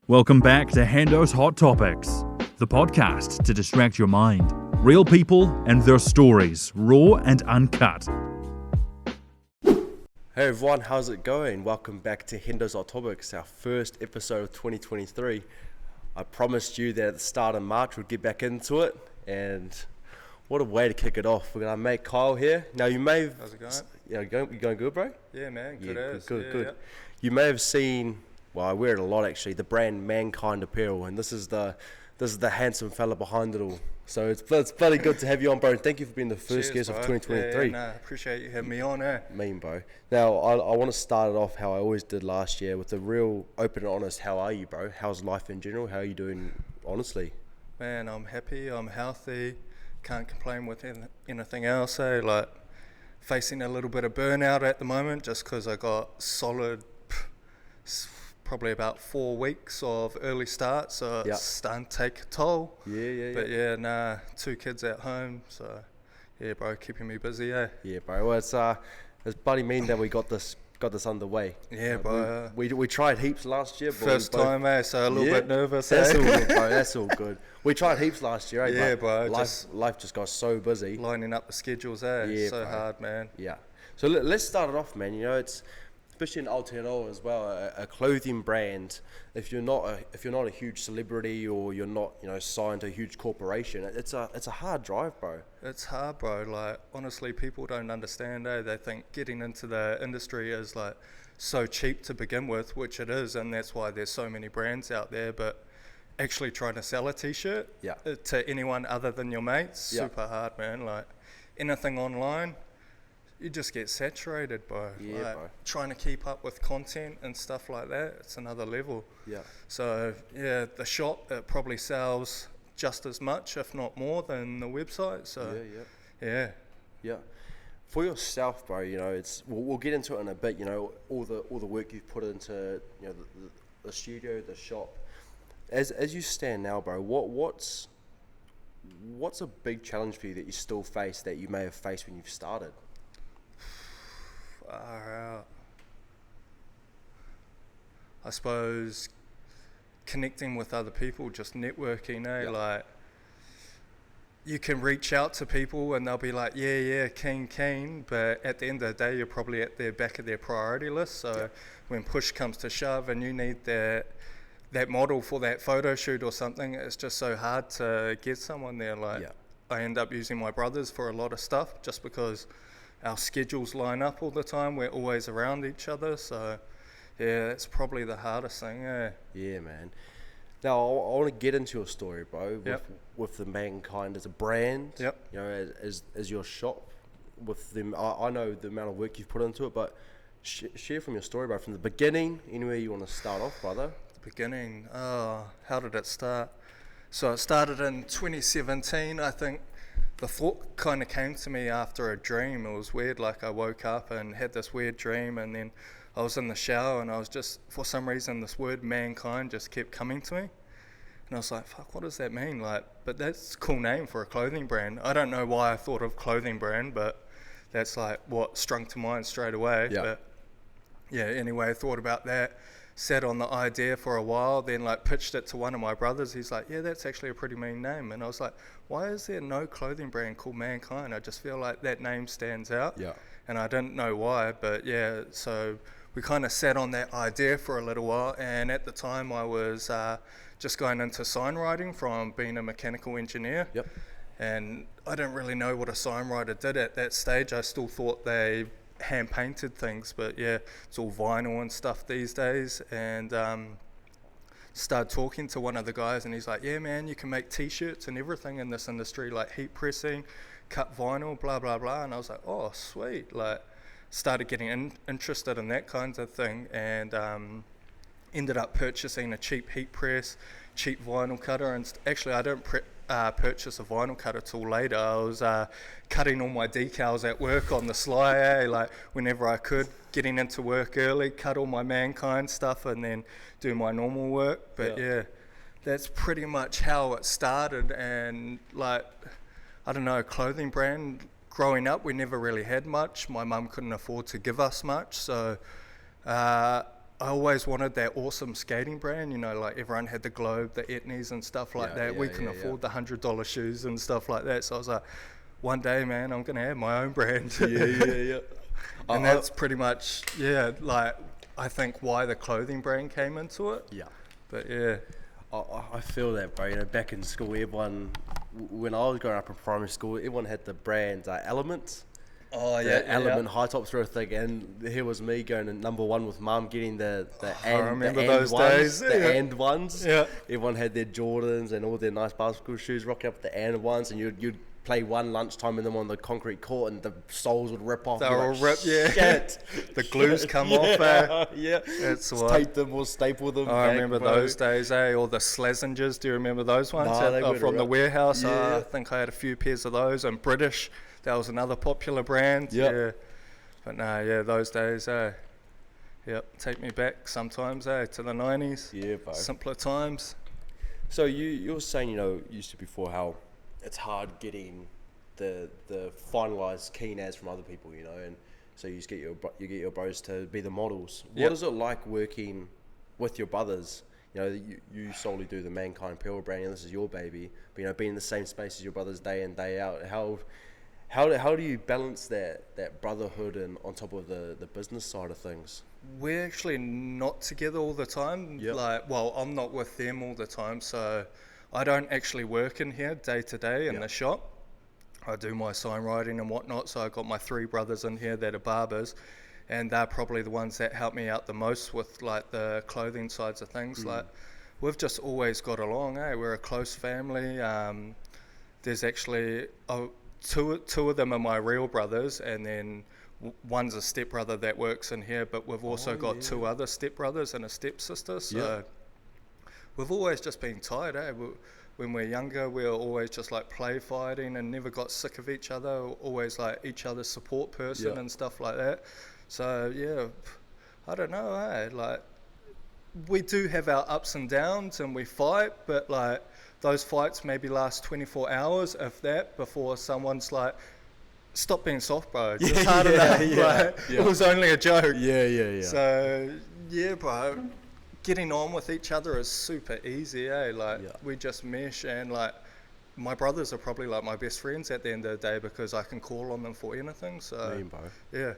Welcome back to Hendo's Hot Topics, the podcast to distract your mind. Real people and their stories, raw and uncut. Hey everyone, how's it going? Welcome back to Hendos Hot Topics, our first episode of 2023. I promised you that at the start of March we'd get back into it, and what a way to kick it off. We're going to make Kyle here. Now you may have... How's it going? Yeah, you going good, bro? Yeah, man, Good. Yeah. You may have seen, well, I wear it a lot actually, the brand Mankind Apparel, and this is the handsome fella behind it all. So it's bloody good to have you on, bro. And thank you for being the first guest of 2023. Yeah, appreciate you having me on, Mean, bro. Now, I want to start it off how I always did last year with a real open and honest, how are you, bro? How's life in general? How are you doing, honestly? Man, I'm happy, I'm healthy, can't complain with anything else, Like, facing a little bit of burnout at the moment just because I got solid, probably about 4 weeks of early start, so it's starting to take a toll. But yeah, 2 kids at home, so yeah, bro, keeping me busy, Yeah, bro. Well, it's bloody mean that we got this underway. Yeah, bro. We tried heaps last year. First time, so a little bit nervous. That's all good, bro. That's all good. We tried heaps last year, Yeah, bro. Life just got so busy. Lining up the schedules, Yeah, so bro. hard, man. Yeah. So let's start it off, man. You know, it's especially in Aotearoa as well, a clothing brand. If you're not a huge celebrity or you're not, signed to a huge corporation, it's a hard drive, bro. It's hard, bro. Like, honestly, people don't understand, They think getting into the industry is, like, so cheap to begin with, which it is, and that's why there's so many brands out there, but actually trying to sell a t-shirt to anyone other than your mates, super hard, man. Like, anything online, you just get saturated, bro. Yeah, like, bro. Trying to keep up with content and stuff like that, it's another level. Yeah. So, yeah, the shop, it probably sells just as much, if not more, than the website. So, yeah. For yourself, bro, we'll get into it in a bit. All the work you've put into the studio, the shop. As you stand now, bro, what's a big challenge for you that you still face that you may have faced when you've started? I suppose connecting with other people, just networking, Like, you can reach out to people and they'll be like, yeah, keen, but at the end of the day, you're probably at the back of their priority list. So when push comes to shove and you need that model for that photo shoot or something, it's just so hard to get someone there. Like, I end up using my brothers for a lot of stuff just because our schedules line up all the time. We're always around each other. So, yeah, that's probably the hardest thing, Yeah, man. Now, I want to get into your story, bro, with the Mankind as a brand, as your shop, with them. I know the amount of work you've put into it, but share from your story, bro, from the beginning, anywhere you want to start off, brother. The beginning, how did it start? So it started in 2017, I think. The thought kind of came to me after a dream. It was weird, like I woke up and had this weird dream, and then I was in the shower and I was just, for some reason, this word mankind just kept coming to me. And I was like, fuck, what does that mean? Like, but that's a cool name for a clothing brand. I don't know why I thought of clothing brand, but that's like what sprung to mind straight away. Yeah. But yeah, anyway, I thought about that. Sat on the idea for a while, then like pitched it to one of my brothers. He's like, yeah, that's actually a pretty mean name. And I was like, why is there no clothing brand called Mankind? I just feel like that name stands out. Yeah. And I didn't know why, but yeah, so we kind of sat on that idea for a little while. And at the time I was just going into signwriting from being a mechanical engineer. Yep. And I didn't really know what a signwriter did at that stage. I still thought they hand painted things, but yeah, it's all vinyl and stuff these days. And started talking to one of the guys, and he's like, yeah, man, you can make t-shirts and everything in this industry, like heat pressing, cut vinyl, blah blah blah. And I was like, oh sweet. Like, started getting interested in that kind of thing, and ended up purchasing a cheap heat press, cheap vinyl cutter. And actually I didn't purchase a vinyl cutter till later. I was cutting all my decals at work on the sly, like whenever I could, getting into work early, cut all my Mankind stuff and then do my normal work. But yeah, that's pretty much how it started. And like, I don't know, clothing brand, growing up we never really had much. My mum couldn't afford to give us much, so I always wanted that awesome skating brand, you know, like everyone had the Globe, the Etnies and stuff like that. We couldn't afford the $100 shoes and stuff like that. So I was like, one day, man, I'm going to have my own brand. And that's pretty much, like, I think why the clothing brand came into it. Yeah. But yeah. I feel that, bro. You know, back in school, everyone, when I was growing up in primary school, everyone had the brand Element. Oh, Element high tops were a thing, and here was me going to number one with mum, getting the and ones. Yeah. Everyone had their Jordans and all their nice basketball shoes, rocking up the and ones, and you'd play one lunchtime in them on the concrete court, and the soles would rip off. They were like, ripped, shit. The glues come off. Yeah. That's what. Tape them or staple them. I remember those days, Or the Slezingers. Do you remember those ones? From the warehouse. I think I had a few pairs of those. And British. That was another popular brand. Yeah. But those days, take me back sometimes, to the 90s. Yeah, bro. Simpler times. So you were saying, you know, you used to before how it's hard getting the finalised keen ads from other people, you know, and so you just get your bros to be the models. What is it like working with your brothers? You know, you solely do the Mankind Apparel brand, and this is your baby, but, you know, being in the same space as your brothers day in, day out, how do you balance that brotherhood and on top of the business side of things? We're actually not together all the time. I'm not with them all the time, so I don't actually work in here day to day in the shop. I do my sign writing and whatnot, so I've got my 3 brothers in here that are barbers, and they're probably the ones that help me out the most with like the clothing sides of things. Like, we've just always got along. We're a close family. There's actually two of them are my real brothers, and then one's a stepbrother that works in here, but we've also got 2 other stepbrothers and a stepsister, so we've always just been tight. When we're younger, we were always just like play fighting and never got sick of each other, always like each other's support person and stuff like that. So I don't know, like, we do have our ups and downs and we fight, but like those fights maybe last 24 hours, if that, before someone's like, stop being soft, bro. It's just hard enough. It was only a joke. So, bro, getting on with each other is super easy, we just mesh, and like, my brothers are probably like my best friends at the end of the day because I can call on them for anything. So, bro.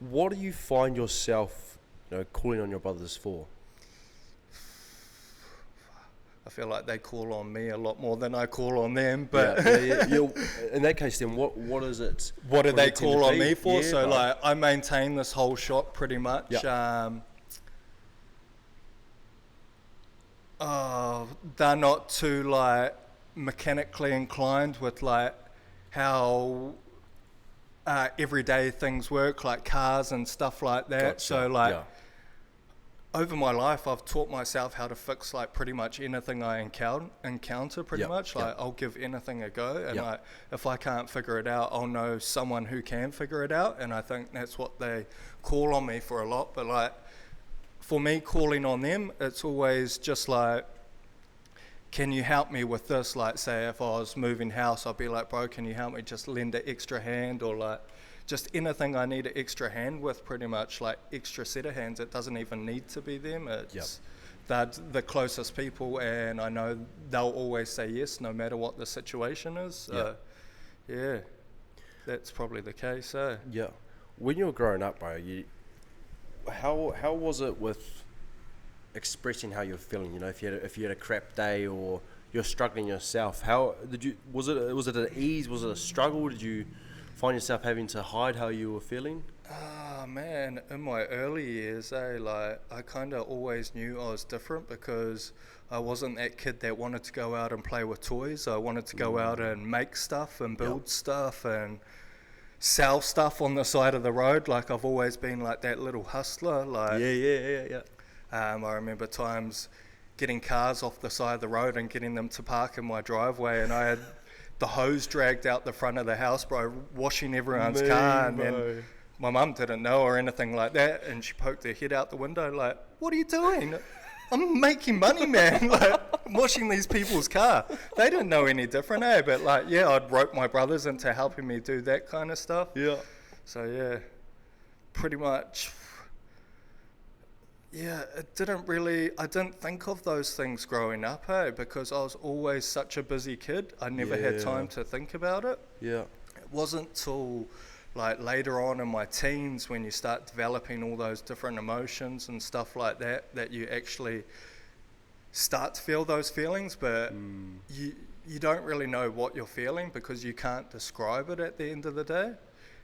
What do you find yourself, you know, calling on your brothers for? I feel like they call on me a lot more than I call on them, but in that case, then what is it? What do they call on me for? So like, I maintain this whole shop pretty much. They're not too like mechanically inclined with like how everyday things work, like cars and stuff like that. So like, over my life, I've taught myself how to fix like pretty much anything I encounter pretty much. Like, I'll give anything a go, and like, if I can't figure it out, I'll know someone who can figure it out, and I think that's what they call on me for a lot. But like, for me, calling on them, it's always just like, can you help me with this? Like, say if I was moving house, I'd be like, bro, can you help me just lend an extra hand, or like, just anything I need an extra hand with, pretty much, like extra set of hands. It doesn't even need to be them. It's they're the closest people, and I know they'll always say yes no matter what the situation is. That's probably the case. When you were growing up, bro, how was it with expressing how you're feeling? You know, if you had a crap day or you're struggling yourself, how did you? Was it an ease? Was it a struggle? Did you find yourself having to hide how you were feeling? Man, in my early years, like, I kind of always knew I was different because I wasn't that kid that wanted to go out and play with toys. I wanted to go out and make stuff and build stuff and sell stuff on the side of the road. Like, I've always been like that little hustler. Like, I remember times getting cars off the side of the road and getting them to park in my driveway, and I had the hose dragged out the front of the house, bro, washing everyone's car, and then my mum didn't know or anything like that, and she poked her head out the window like, what are you doing? I'm making money, man. Like, I'm washing these people's car. They didn't know any different, but like, I'd rope my brothers into helping me do that kind of stuff. So pretty much Yeah, I didn't think of those things growing up, because I was always such a busy kid. I never had time to think about it. Yeah. It wasn't till like later on in my teens when you start developing all those different emotions and stuff like that you actually start to feel those feelings, but you don't really know what you're feeling because you can't describe it at the end of the day.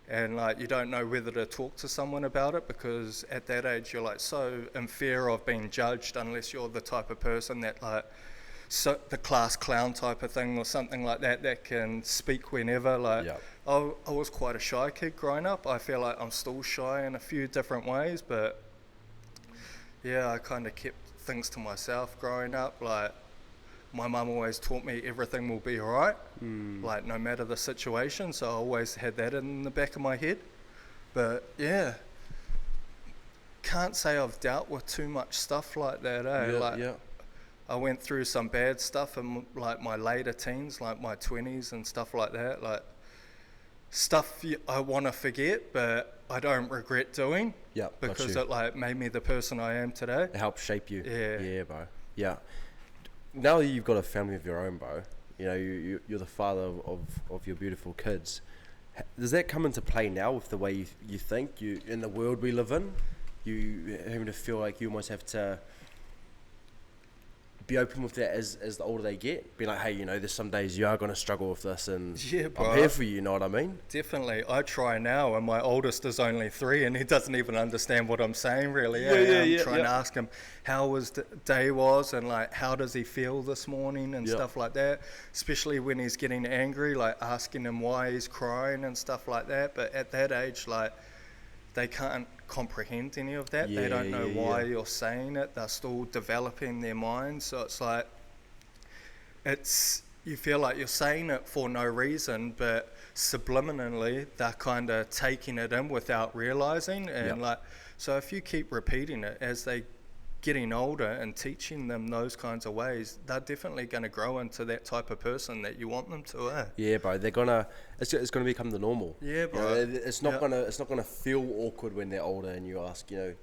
And like you don't know whether to talk to someone about it because at that age you're like so in fear of being judged unless you're the type of person that like the class clown type of thing or something like that can speak whenever. Like I was quite a shy kid growing up. I feel like I'm still shy in a few different ways, but yeah, I kind of kept things to myself growing up. Like my mum always taught me everything will be alright, like no matter the situation, so I always had that in the back of my head. But yeah, can't say I've dealt with too much stuff like that. I went through some bad stuff in like my later teens, like my 20s and stuff like that, like stuff I want to forget but I don't regret doing because it like made me the person I am today. It helped shape you. Yeah, bro. Yeah. Now that you've got a family of your own, bro, you know, you're the father of your beautiful kids. Does that come into play now with the way you think, in the world we live in? You having to feel like you almost have to be open with that as the older they get? Be like, hey, you know, there's some days you are going to struggle with this and I'm here for you, you know what I mean? Definitely. I try now and my oldest is only 3 and he doesn't even understand what I'm saying really. I'm trying to ask him how his day was and like how does he feel this morning and stuff like that, especially when he's getting angry, like asking him why he's crying and stuff like that. But at that age, like they can't comprehend any of that. They don't know why you're saying it. They're still developing their minds. So it's like, you feel like you're saying it for no reason, but subliminally they're kind of taking it in without realizing. And like, so if you keep repeating it as they getting older and teaching them those kinds of ways, they're definitely going to grow into that type of person that you want them to. Yeah, bro. It's gonna become the normal. Yeah, bro. You know, it's not gonna feel awkward when they're older and you ask, you know.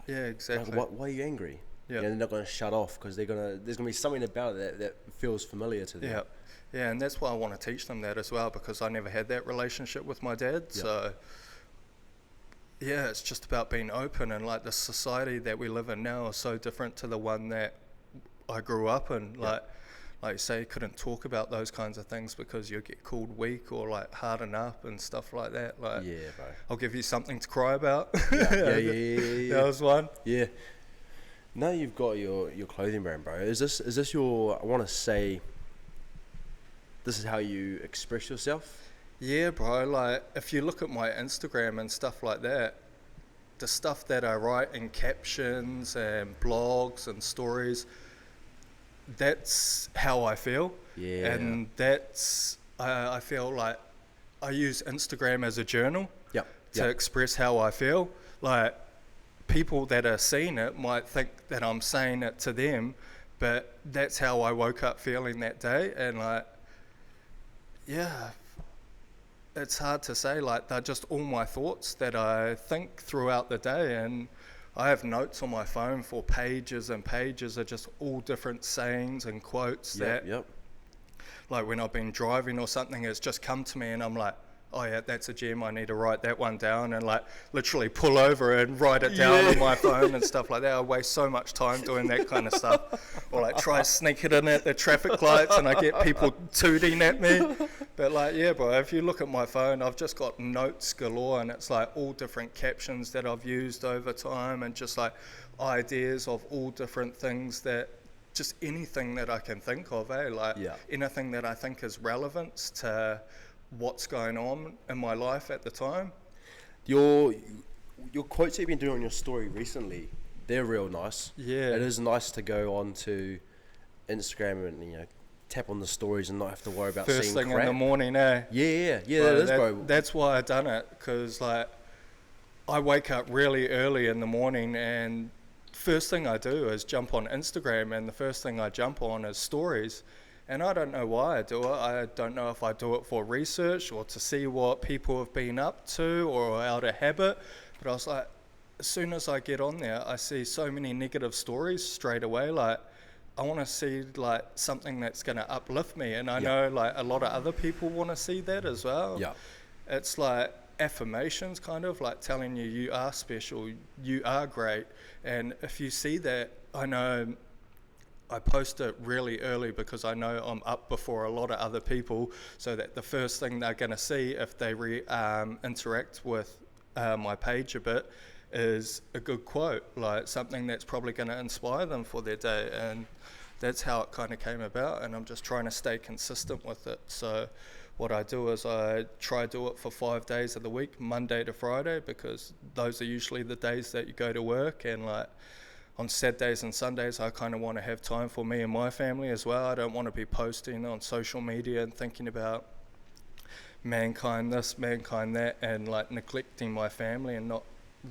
Yeah, exactly. Like, why are you angry? Yeah. You know, they're not gonna shut off because there's gonna be something about it that feels familiar to them. Yeah, and that's why I want to teach them that as well because I never had that relationship with my dad. So. Yeah, it's just about being open, and like the society that we live in now is so different to the one that I grew up in. Like you say, you couldn't talk about those kinds of things because you'll get called weak or like harden up and stuff like that. Like, bro. I'll give you something to cry about. Yeah. That was one. Yeah. Now you've got your clothing brand, bro. Is this your? I want to say. This is how you express yourself. Yeah, bro, like, if you look at my Instagram and stuff like that, the stuff that I write in captions and blogs and stories, that's how I feel. Yeah. And that's, I feel like I use Instagram as a journal to express how I feel. Like, people that are seeing it might think that I'm saying it to them, but that's how I woke up feeling that day. And, like, yeah, it's hard to say, like they're just all my thoughts that I think throughout the day, and I have notes on my phone for pages and pages of just all different sayings and quotes like when I've been driving or something, it's just come to me and I'm like, oh yeah, that's a gem, I need to write that one down, and like literally pull over and write it down on my phone and stuff like that. I waste so much time doing that kind of stuff, or like try sneak it in at the traffic lights and I get people tooting at me. But like, yeah, bro, if you look at my phone, I've just got notes galore, and it's like all different captions that I've used over time, and just like ideas of all different things, that just anything that I can think of, anything that I think is relevant to what's going on in my life at the time. Your quotes that you've been doing on your story recently, they're real nice. Yeah. It is nice to go on to Instagram and, you know, tap on the stories and not have to worry about first seeing thing crap. In the morning, eh? Yeah, that is, bro. That's why I done it, because like I wake up really early in the morning, and first thing I do is jump on Instagram, and the first thing I jump on is stories. And I don't know why I do it. I don't know if I do it for research or to see what people have been up to or out of habit. But I was like, as soon as I get on there, I see so many negative stories straight away. Like, I want to see like something that's going to uplift me, and I know like a lot of other people want to see that as well. Yeah. It's like affirmations, kind of like telling you you are special, you are great, and if you see that, I know I post it really early because I know I'm up before a lot of other people, so that the first thing they're going to see if they interact with my page a bit is a good quote, like something that's probably going to inspire them for their day. And that's how it kind of came about, and I'm just trying to stay consistent with it. So what I do is I try to do it for 5 days of the week, Monday to Friday, because those are usually the days that you go to work, and like on Saturdays and Sundays I kind of want to have time for me and my family as well. I don't want to be posting on social media and thinking about Mankind this, Mankind that, and like neglecting my family and not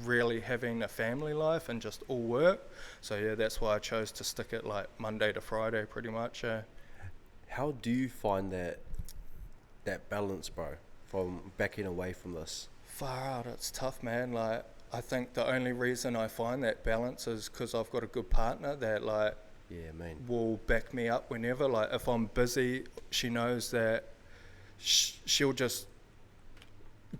really having a family life and just all work. So yeah, that's why I chose to stick it like Monday to Friday pretty much. How do you find that balance, bro, from backing away from this? Far out, it's tough, man. Like, I think the only reason I find that balance is because I've got a good partner that like will back me up whenever. Like, if I'm busy, she knows that she'll just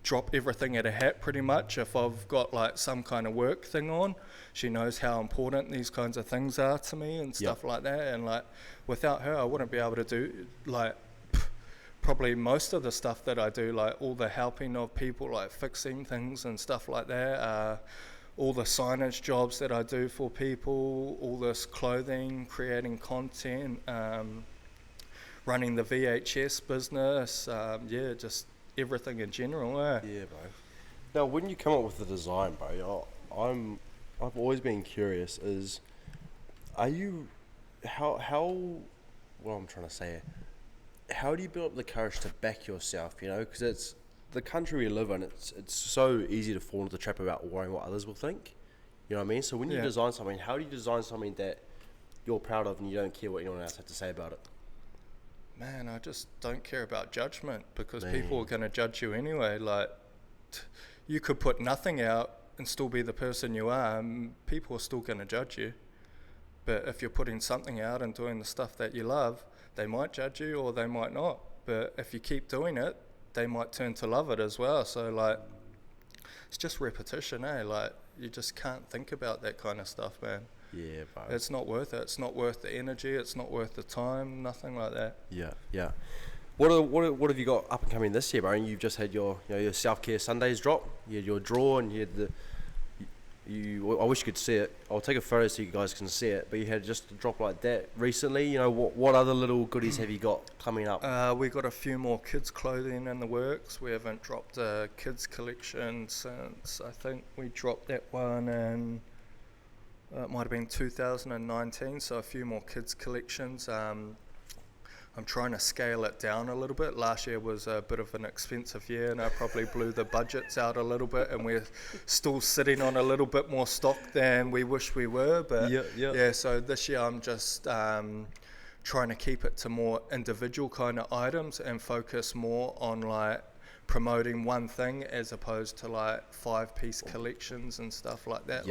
drop everything at a hat pretty much. If I've got like some kind of work thing on, she knows how important these kinds of things are to me and stuff like that. And like, without her I wouldn't be able to do like probably most of the stuff that I do, like all the helping of people, like fixing things and stuff like that, all the signage jobs that I do for people, all this clothing, creating content, running the VHS business, just everything in general. Yeah, bro. Now, when you come up with the design, bro, I've always been curious. Is what I'm trying to say? How do you build up the courage to back yourself? You know, because it's the country we live in. It's so easy to fall into the trap about worrying what others will think. You know what I mean? So when you design something, how do you design something that you're proud of and you don't care what anyone else has to say about it? Man, I just don't care about judgment, because people are going to judge you anyway. Like, you could put nothing out and still be the person you are, and people are still going to judge you. But if you're putting something out and doing the stuff that you love, they might judge you or they might not. But if you keep doing it, they might turn to love it as well. So like, it's just repetition, Like, you just can't think about that kind of stuff, man. Yeah, bro. It's not worth it. It's not worth the energy. It's not worth the time. Nothing like that. Yeah. What have you got up and coming this year, bro? And you've just had your self-care Sundays drop. You had your draw, and you had I wish you could see it. I'll take a photo so you guys can see it. But you had just a drop like that recently. You know, what other little goodies have you got coming up? We got a few more kids' clothing in the works. We haven't dropped a kids' collection since I think we dropped that one in. It might have been 2019, so a few more kids collections. I'm trying to scale it down a little bit. Last year was a bit of an expensive year, and I probably blew the budgets out a little bit, and we're still sitting on a little bit more stock than we wish we were. But so this year I'm just trying to keep it to more individual kind of items and focus more on like promoting one thing as opposed to like 5-piece collections and stuff like that.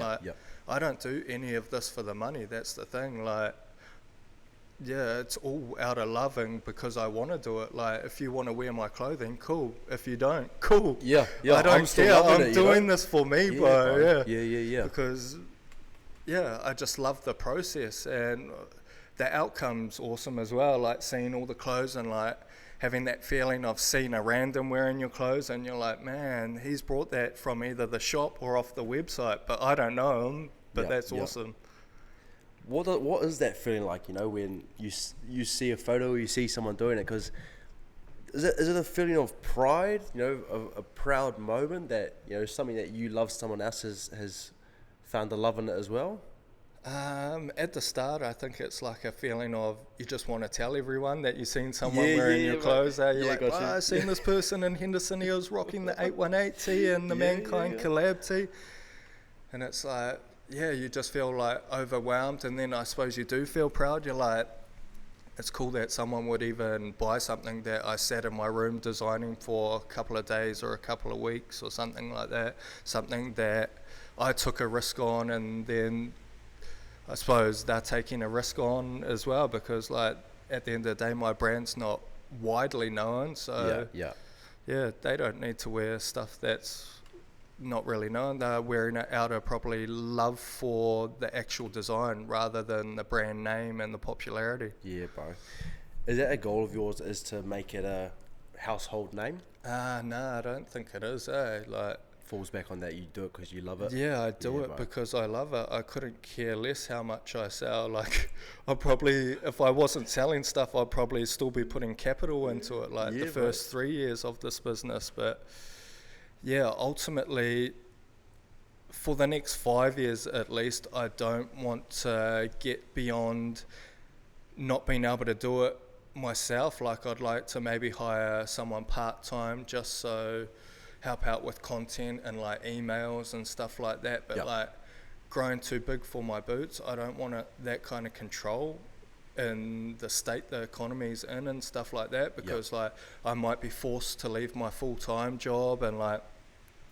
I don't do any of this for the money. That's the thing. Like, it's all out of loving because I want to do it. Like, if you want to wear my clothing, cool. If you don't, cool. Yeah. I don't care. I'm doing this for me, bro. Yeah. Because, I just love the process, and the outcome's awesome as well. Like, seeing all the clothes and like having that feeling of seeing a random wearing your clothes, and you're like, man, he's brought that from either the shop or off the website, but I don't know him. But that's awesome. What is that feeling like, you know, when you see a photo or you see someone doing it? Because is it a feeling of pride, you know, a proud moment that, you know, something that you love, someone else has found the love in it as well? At the start, I think it's like a feeling of you just want to tell everyone that you've seen someone wearing your clothes. You're like, I've seen this person in Henderson. He was rocking the 818 tee and the Mankind collab tee. And it's like, you just feel like overwhelmed. And then I suppose you do feel proud. You're like, it's cool that someone would even buy something that I sat in my room designing for a couple of days or a couple of weeks or something like that. Something that I took a risk on, and then I suppose they're taking a risk on as well, because like at the end of the day, my brand's not widely known. So yeah, they don't need to wear stuff that's not really known. They're wearing it out of probably love for the actual design rather than the brand name and the popularity. Yeah, bro. Is that a goal of yours, is to make it a household name? No, I don't think it is. Like, falls back on that, you do it because you love it? Yeah, I do it because I love it. I couldn't care less how much I sell. Like, I probably, if I wasn't selling stuff, I'd probably still be putting capital into it, like the first 3 years of this business. But yeah, ultimately, for the next 5 years at least, I don't want to get beyond not being able to do it myself. Like, I'd like to maybe hire someone part-time just so help out with content and like emails and stuff like that. But like, growing too big for my boots, I don't want that kind of control in the state the economy's in and stuff like that, because like I might be forced to leave my full-time job, and like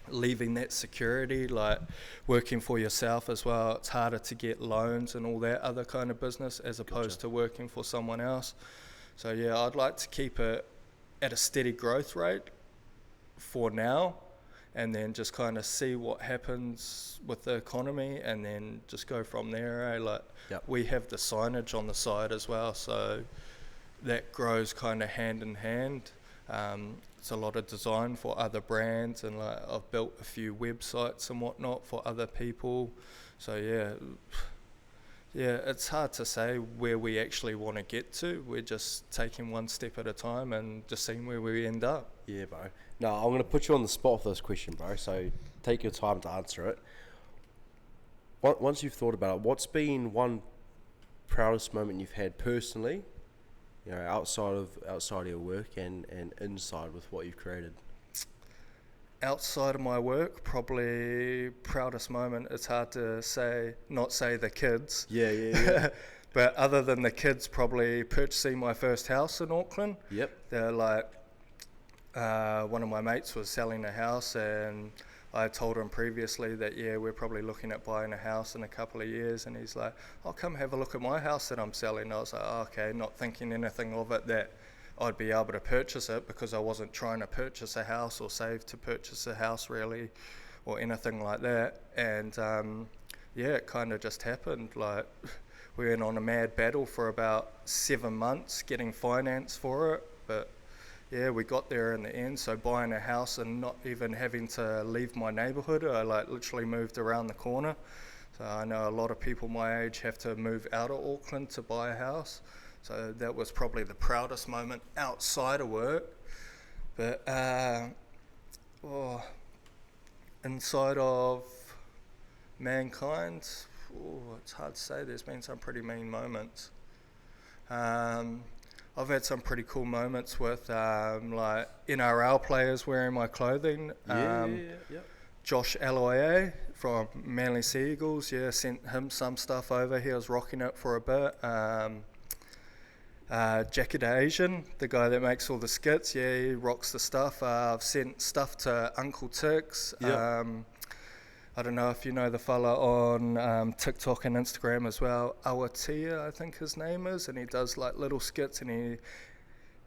leaving that security, like working for yourself as well, it's harder to get loans and all that other kind of business as opposed to working for someone else. So yeah, I'd like to keep it at a steady growth rate for now, and then just kind of see what happens with the economy, and then just go from there. Like, we have the signage on the side as well, so that grows kind of hand in hand. It's a lot of design for other brands, and like I've built a few websites and whatnot for other people. So yeah, it's hard to say where we actually want to get to. We're just taking one step at a time and just seeing where we end up. Yeah, bro. No, I'm going to put you on the spot for this question, bro, so take your time to answer it. Once you've thought about it, what's been one proudest moment you've had personally, you know, outside of your work and inside with what you've created? Outside of my work, probably proudest moment, it's hard to say, not say the kids. Yeah. But other than the kids, probably purchasing my first house in Auckland. They're like, one of my mates was selling a house, and I told him previously that, we're probably looking at buying a house in a couple of years, and he's like, I'll come have a look at my house that I'm selling. I was like, okay, not thinking anything of it that I'd be able to purchase it, because I wasn't trying to purchase a house or save to purchase a house really, or anything like that. And it kind of just happened. Like, we went on a mad battle for about 7 months getting finance for it, but yeah, we got there in the end. So buying a house and not even having to leave my neighbourhood, I like literally moved around the corner. So I know a lot of people my age have to move out of Auckland to buy a house. So that was probably the proudest moment outside of work. But inside of Mankind, it's hard to say. There's been some pretty mean moments. I've had some pretty cool moments with like NRL players wearing my clothing. Josh Aloiai from Manly Sea Eagles, sent him some stuff over. He was rocking it for a bit. Jacket Asian, the guy that makes all the skits, he rocks the stuff. I've sent stuff to Uncle Tix. I don't know if you know the fella on TikTok and Instagram as well, Awatia, I think his name is, and he does like little skits, and he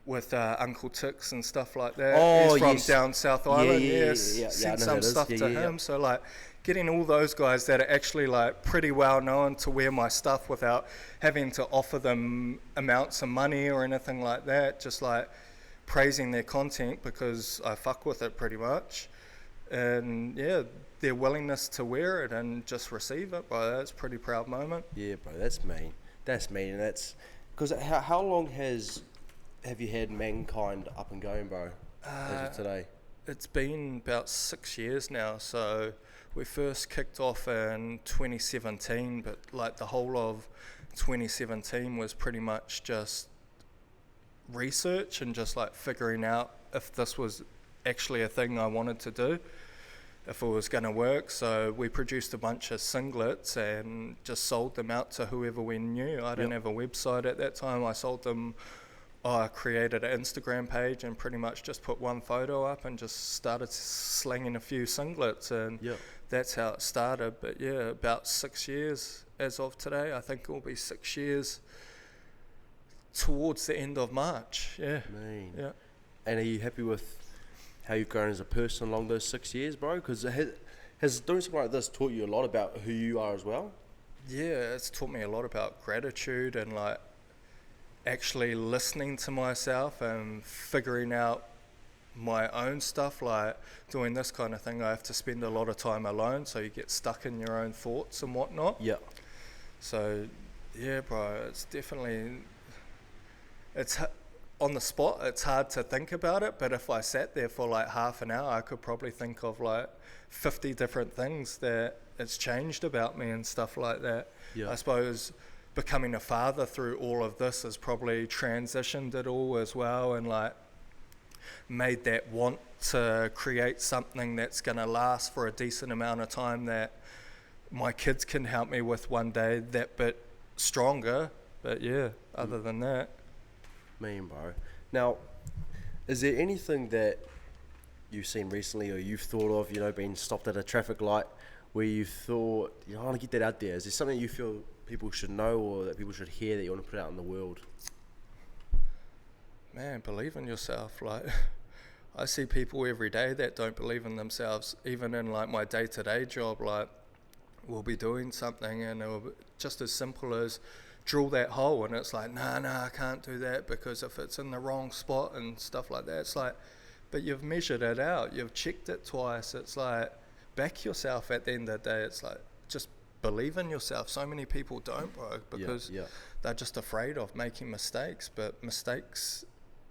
with Uncle Tix and stuff like that. He's from down South Island. Sent some stuff to him. So like, getting all those guys that are actually like pretty well known to wear my stuff without having to offer them amounts of money or anything like that, just like praising their content because I fuck with it pretty much. And their willingness to wear it and just receive it, bro, that's a pretty proud moment. Yeah, bro, that's mean. And that's because how long have you had Mankind up and going, bro, as of today? It's been about 6 years now. So we first kicked off in 2017, but like the whole of 2017 was pretty much just research and just like figuring out if this was actually a thing I wanted to do. if it was going to work. So we produced a bunch of singlets and just sold them out to whoever we knew. I didn't have a website at that time. I sold them. I created an Instagram page and pretty much just put one photo up and just started slinging a few singlets, and that's how it started. But yeah, about 6 years as of today. I think it will be 6 years towards the end of March. Yeah. Man. Yeah. And are you happy with how you've grown as a person along those 6 years, bro? Because has doing something like this taught you a lot about who you are as well? Yeah, it's taught me a lot about gratitude and like actually listening to myself and figuring out my own stuff. Like doing this kind of thing, I have to spend a lot of time alone, so you get stuck in your own thoughts and whatnot. Yeah. So yeah, bro, it's definitely, it's on the spot, it's hard to think about it, but if I sat there for like half an hour, I could probably think of like 50 different things that it's changed about me and stuff like that. I suppose becoming a father through all of this has probably transitioned it all as well, and like made that want to create something that's going to last for a decent amount of time that my kids can help me with one day, that bit stronger. But yeah, other than that. Mean, bro. Now, is there anything that you've seen recently or you've thought of, you know, being stopped at a traffic light where you thought, you know, I want to get that out there? Is there something you feel people should know or that people should hear that you want to put out in the world? Man, believe in yourself. Like, I see people every day that don't believe in themselves, even in like my day-to-day job. Like, we'll be doing something and it'll be just as simple as drill that hole, and it's like, nah, I can't do that because if it's in the wrong spot and stuff like that. It's like, but you've measured it out, you've checked it twice. It's like, back yourself at the end of the day. It's like, just believe in yourself. So many people don't, bro, because they're just afraid of making mistakes, but mistakes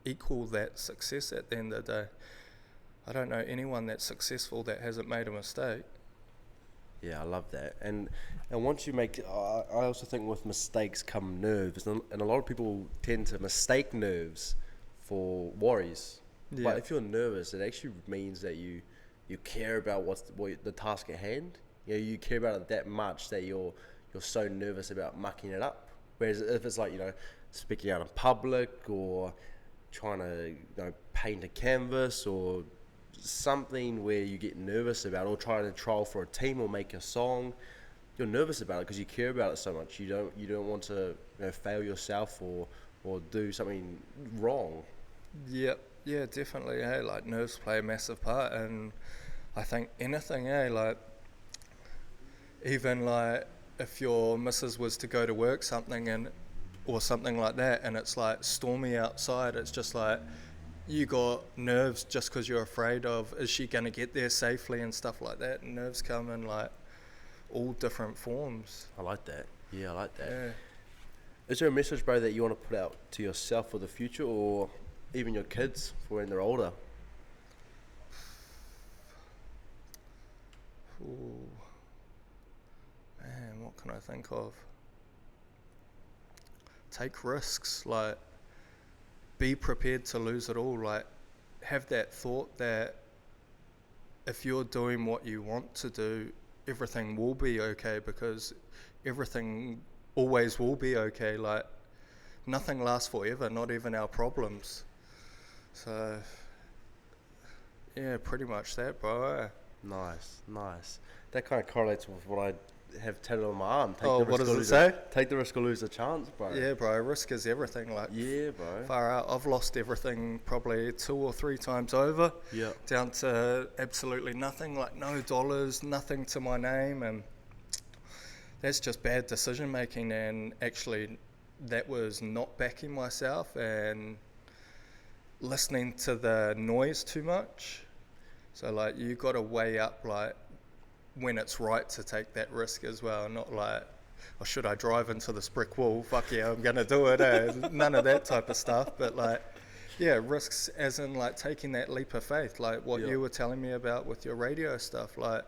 equal that success at the end of the day. I don't know anyone that's successful that hasn't made a mistake. Yeah, I love that. And once you make, I also think with mistakes come nerves, and a lot of people tend to mistake nerves for worries. Yeah. But if you're nervous, it actually means that you care about what the task at hand. You know, you care about it that much that you're so nervous about mucking it up. Whereas if it's like, you know, speaking out in public or trying to, you know, paint a canvas or something where you get nervous about, or trying to trial for a team or make a song, you're nervous about it because you care about it so much. You don't want to, you know, fail yourself or do something wrong. Yep. Yeah, definitely. Hey, like nerves play a massive part, and I think anything, like even like if your missus was to go to work or something like that, and it's like stormy outside, it's just like you got nerves just because you're afraid of, is she going to get there safely and stuff like that. And nerves come in like all different forms. I like that. Yeah, I like that. Yeah. Is there a message, bro, that you want to put out to yourself for the future, or even your kids for when they're older? Ooh. Man, what can I think of? Take risks, like be prepared to lose it all. Like have that thought that if you're doing what you want to do, everything will be okay, because everything always will be okay. Like nothing lasts forever, not even our problems. So yeah, pretty much that, bro. Nice. That kind of correlates with what I have tatted on my arm. What does it say? Take the risk or lose the chance, bro. Yeah, bro, risk is everything. Like, yeah, bro. Far out. I've lost everything probably 2 or 3 times over. Yeah. Down to absolutely nothing, like no dollars, nothing to my name, and that's just bad decision making. And actually, that was not backing myself and listening to the noise too much. So like, you got to weigh up like when it's right to take that risk as well, not like, or should I drive into this brick wall? Fuck yeah, I'm gonna do it. None of that type of stuff. But like, yeah, risks as in like taking that leap of faith, like what you were telling me about with your radio stuff. Like,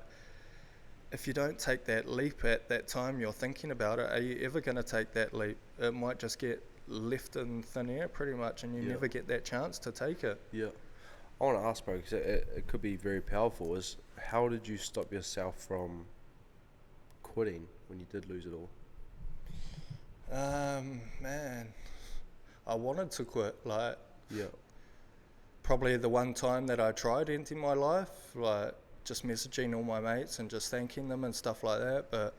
if you don't take that leap at that time you're thinking about it, are you ever gonna take that leap? It might just get left in thin air pretty much, and you never get that chance to take it. Yeah. I want to ask, bro, because it could be very powerful, is how did you stop yourself from quitting when you did lose it all? Man, I wanted to quit. Like, Yeah. probably the one time that I tried ending my life, like just messaging all my mates and just thanking them and stuff like that. But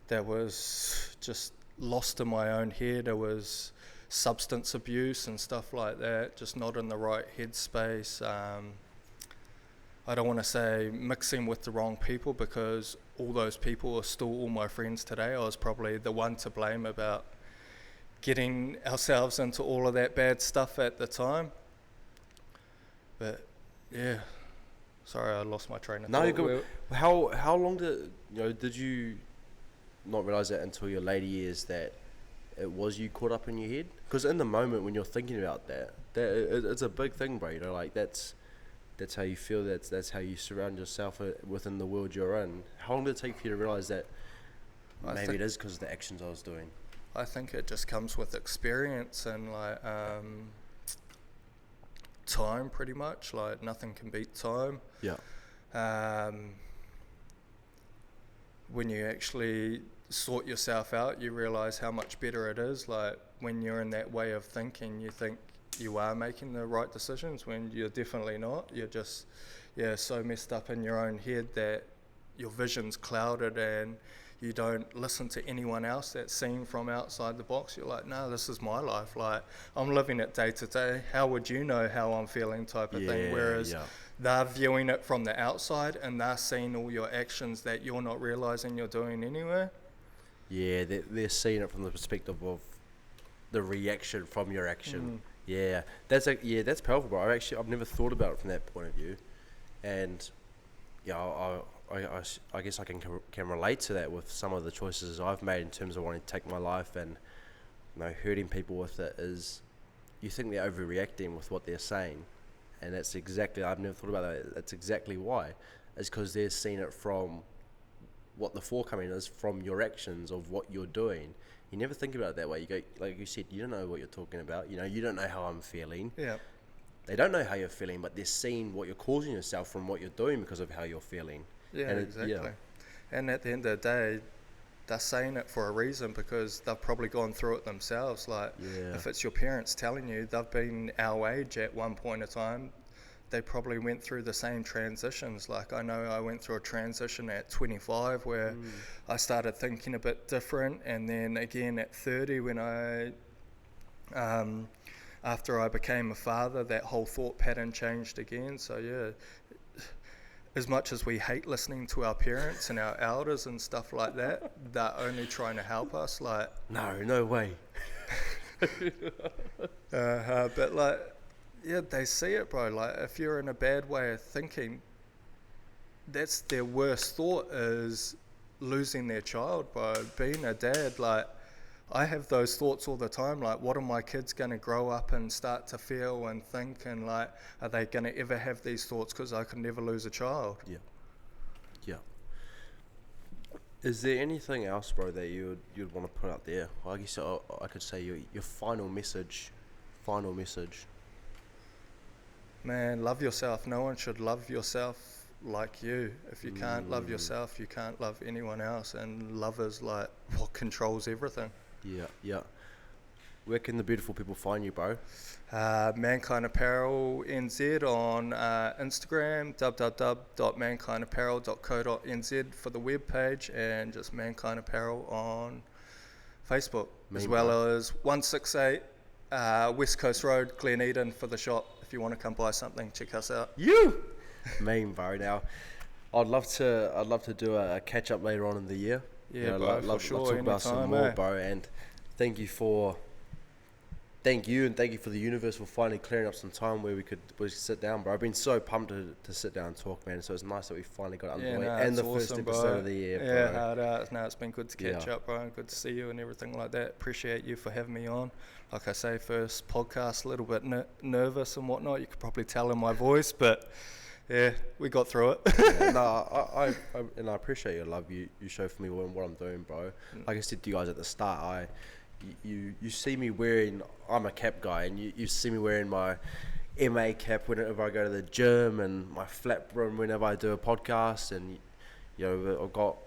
that was just lost in my own head. It was substance abuse and stuff like that, just not in the right headspace. I don't want to say mixing with the wrong people, because all those people are still all my friends today. I was probably the one to blame about getting ourselves into all of that bad stuff at the time. But yeah, sorry, I lost my train of thought. No, you're good. How long did you not realize that until your later years that it was you caught up in your head? Because in the moment when you're thinking about that it's a big thing, bro. You know, like that's how you feel. That's how you surround yourself within the world you're in. How long did it take for you to realize that maybe it is because of the actions I was doing? I think it just comes with experience and like time, pretty much. Like, nothing can beat time. Yeah. When you actually sort yourself out, you realize how much better it is. Like, when you're in that way of thinking, you think you are making the right decisions when you're definitely not. You're just so messed up in your own head that your vision's clouded and you don't listen to anyone else that's seen from outside the box. You're like, no, this is my life. Like, I'm living it day to day. How would you know how I'm feeling, type of thing? Whereas they're viewing it from the outside and they're seeing all your actions that you're not realizing you're doing anyway. Yeah, they're seeing it from the perspective of the reaction from your action. Yeah, that's powerful, bro. I've never thought about it from that point of view, and I guess I can relate to that with some of the choices I've made in terms of wanting to take my life, and hurting people with it. Is you think they're overreacting with what they're saying, and that's exactly, I've never thought about that. That's exactly why. It's because they're seeing it from what the forecoming is from your actions of what you're doing. You never think about it that way. You go, like you said, you don't know what you're talking about. You don't know how I'm feeling. Yeah. They don't know how you're feeling, but they're seeing what you're causing yourself from what you're doing because of how you're feeling. Yeah, exactly. And at the end of the day, they're saying it for a reason, because they've probably gone through it themselves. Like, if it's your parents telling you, they've been our age at one point in time, they probably went through the same transitions. Like, I know I went through a transition at 25 where I started thinking a bit different, and then again at 30 when after I became a father, that whole thought pattern changed again. So yeah, as much as we hate listening to our parents and our elders and stuff like that, they're only trying to help us. Like, no way. But like, yeah, they see it, bro. Like, if you're in a bad way of thinking, that's their worst thought, is losing their child, bro. Being a dad, like, I have those thoughts all the time. Like, what are my kids going to grow up and start to feel and think? And like, are they going to ever have these thoughts? Because I could never lose a child. Yeah. Is there anything else, bro, that you'd want to put out there? I guess I could say your final message. Man, love yourself. No one should love yourself like you. If you can't love yourself, you can't love anyone else. And love is like what controls everything. Yeah. Where can the beautiful people find you, bro? Mankind Apparel NZ on Instagram, www.mankindapparel.co.nz for the web page, and just Mankind Apparel on Facebook, as well as 168 West Coast Road, Glen Eden for the shop. If you want to come buy something, check us out. Mean, bro. Now, I'd love to do a catch up later on in the year. Yeah, bro, love for sure. to talk about some more, bro. And thank you for the universe for finally clearing up some time where we could sit down, bro. I've been so pumped to sit down and talk, man. So it's nice that we finally got underway, and the first episode of the year, bro. Yeah, hard out. No, it's been good to catch up, bro. Good to see you and everything like that. Appreciate you for having me on. Like I say, first podcast, a little bit nervous and whatnot. You could probably tell in my voice, but yeah, we got through it. I appreciate your love you show for me what I'm doing, bro. Like I said to you guys at the start, you see me wearing, I'm a cap guy, and you see me wearing my MA cap whenever I go to the gym, and my flat brim whenever I do a podcast. And you know, I've got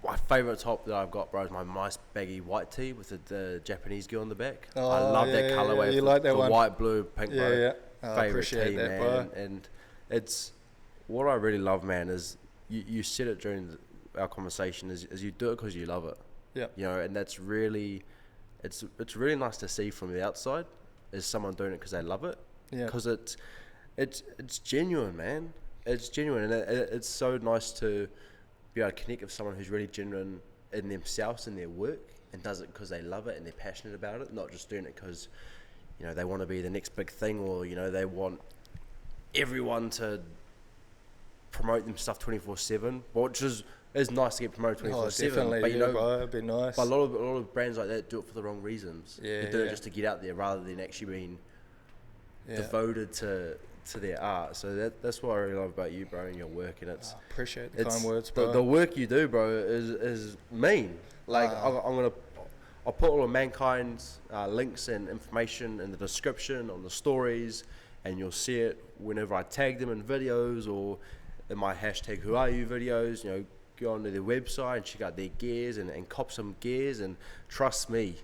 my favourite top that I've got, bro, is my nice baggy white tee with the Japanese girl on the back. I love that colourway. You like that the one? White, blue, pink, bro. Yeah. I Favourite appreciate tee, that, man. bro. And it's what I really love, man, is you said it during our conversation, is you do it because you love it. Yeah. You know, and that's really, it's really nice to see from the outside, is someone doing it because they love it. Yeah. Because it's genuine, man. It's genuine, and it's so nice to be able to connect with someone who's really genuine in themselves and their work, and does it because they love it and they're passionate about it, not just doing it because, you know, they want to be the next big thing, or, you know, they want everyone to promote them stuff 24/7, which is nice to get promoted 24/7. Definitely, but, you know, bro, it'd be nice. but a lot of brands like that do it for the wrong reasons. Yeah, they do it just to get out there rather than actually being devoted to their art. So that's what I really love about you, bro, and your work. And it's appreciate the kind words, bro. The work you do, bro, is mean. Like I'll put all of Mankind's links and information in the description on the stories, and you'll see it whenever I tag them in videos or in my hashtag Who Are You videos. You know, go onto their website and check out their gears and cop some gears, and trust me,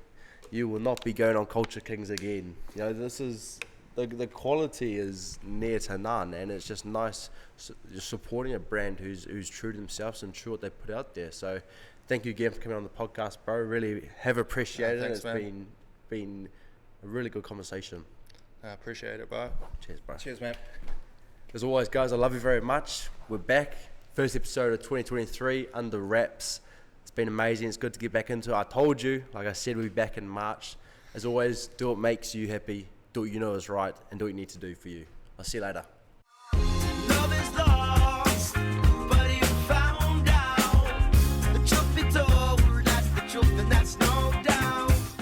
you will not be going on Culture Kings again. You know, this is the quality is near to none, and it's just nice just supporting a brand who's true to themselves and true what they put out there. So thank you again for coming on the podcast, bro. Really have appreciated thanks, it. It's man. been a really good conversation. I appreciate it, bro. Cheers, bro. Cheers, man. As always, guys, I love you very much. We're back. First episode of 2023 under wraps. It's been amazing. It's good to get back into it. I told you, like I said, we'll be back in March. As always, do what makes you happy, do what you know is right, and do what you need to do for you. I'll see you later.